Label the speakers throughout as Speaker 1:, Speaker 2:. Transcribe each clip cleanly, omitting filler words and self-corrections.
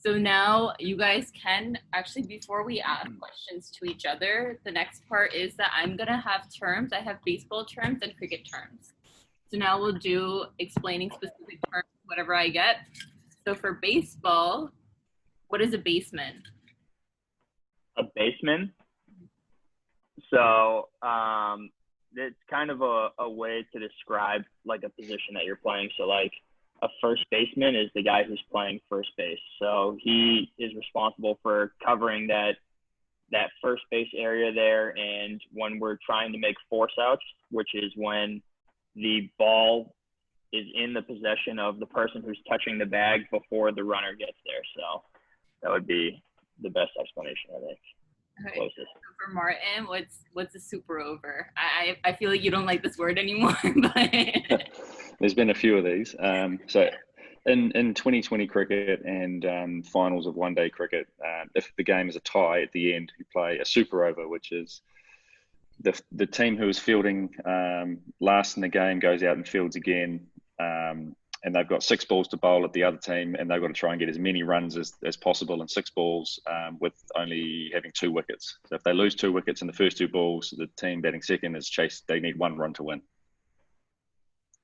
Speaker 1: So now you guys can actually, before we ask questions to each other, the next part is that I'm going to have terms. I have baseball terms and cricket terms. So now we'll do explaining specific terms, whatever I get. So for baseball, what is a baseman?
Speaker 2: A baseman? So it's kind of a way to describe like a position that you're playing. So like a first baseman is the guy who's playing first base. So he is responsible for covering that first base area there. And when we're trying to make force outs, which is when the ball is in the possession of the person who's touching the bag before the runner gets there. So that would be the best explanation, I think.
Speaker 1: Okay. So for Martin, what's a super over? I feel like you don't like this word anymore, but
Speaker 3: there's been a few of these. So in 2020 cricket and finals of one-day cricket, if the game is a tie at the end, you play a super over, which is the team who is fielding last in the game goes out and fields again, and they've got 6 balls to bowl at the other team, and they've got to try and get as many runs as possible in 6 balls with only having 2 wickets. So if they lose 2 wickets in the first 2 balls, the team batting second is chased. They need 1 run to win.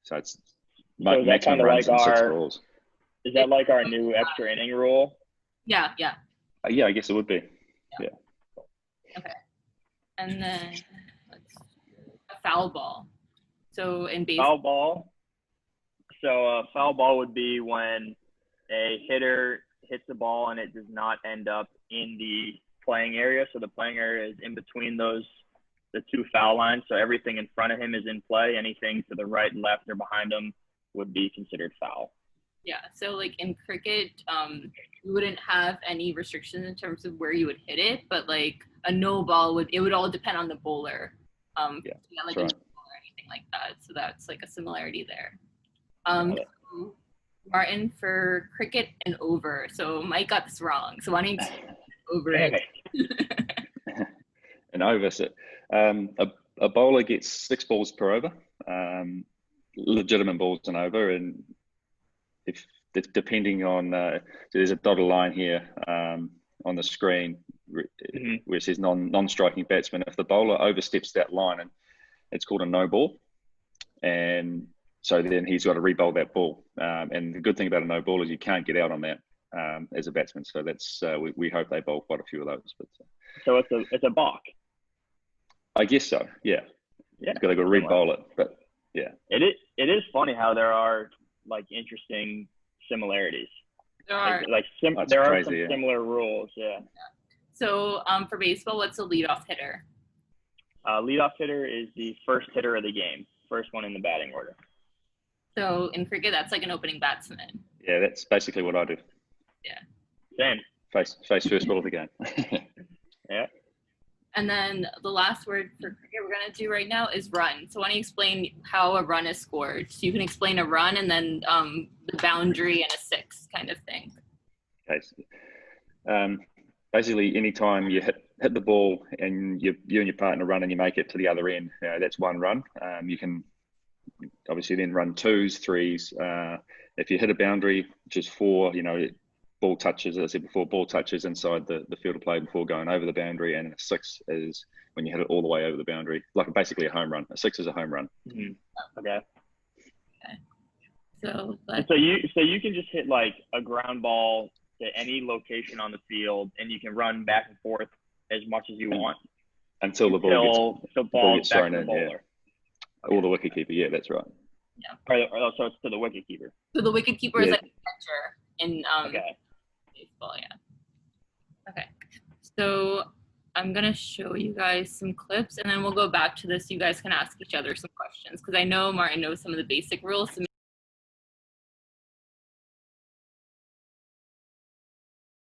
Speaker 3: So it's maximum runs in 6 balls.
Speaker 2: Is that like our new extra inning rule?
Speaker 1: Yeah.
Speaker 3: Yeah, I guess it would be. Yeah.
Speaker 1: Okay. And then a foul ball. So in baseball.
Speaker 2: Foul ball. So a foul ball would be when a hitter hits the ball and it does not end up in the playing area. So the playing area is in between the 2 foul lines. So everything in front of him is in play. Anything to the right, left, or behind him would be considered foul.
Speaker 1: Yeah. So like in cricket, you wouldn't have any restrictions in terms of where you would hit it, but like a no ball would all depend on the bowler. Like
Speaker 3: right.
Speaker 1: a no ball or anything like that. So that's like a similarity there. So Martin, for cricket and over. So Mike got this wrong. So why don't you explain over it?
Speaker 3: An over. So, a bowler gets 6 balls per over, legitimate balls and over, and if depending on so there's a dotted line here on the screen where it says non-striking batsman. If the bowler oversteps that line, and it's called a no ball, and so then he's got to re-bowl that ball. And the good thing about a no ball is you can't get out on that as a batsman. So that's we hope they bowl quite a few of those. But
Speaker 2: so it's a balk.
Speaker 3: I guess so. Yeah. You've got to go re-bowl it. But yeah,
Speaker 2: it is funny how there are like interesting similarities.
Speaker 1: There are
Speaker 2: there are some similar rules. Yeah.
Speaker 1: So for baseball, what's a leadoff hitter?
Speaker 2: Leadoff hitter is the first hitter of the game, first one in the batting order.
Speaker 1: So in cricket, that's like an opening batsman.
Speaker 3: Yeah, that's basically what I do.
Speaker 1: Yeah.
Speaker 2: Same.
Speaker 3: Face first ball of the game.
Speaker 2: Yeah.
Speaker 1: And then the last word for cricket we're going to do right now is run. So why don't you explain how a run is scored? So you can explain a run and then the boundary and a 6 kind of thing.
Speaker 3: Okay. So, basically, anytime you hit the ball and you and your partner run and you make it to the other end, that's 1 run. You can obviously then run 2s, 3s. If you hit a boundary, which is 4, ball touches, as I said before, ball touches inside the field of play before going over the boundary, and a 6 is when you hit it all the way over the boundary, like basically a home run. A 6 is a home run.
Speaker 2: Mm-hmm. Okay.
Speaker 1: So
Speaker 2: you can just hit like a ground ball to any location on the field, and you can run back and forth as much as you want
Speaker 3: until the ball gets thrown in. Yeah. Or the wicketkeeper. Yeah, that's right.
Speaker 1: Yeah.
Speaker 2: So it's to the wicketkeeper.
Speaker 1: So the wicketkeeper is like a catcher in baseball. Yeah. Okay. So I'm gonna show you guys some clips, and then we'll go back to this. You guys can ask each other some questions because I know Martin knows some of the basic rules. So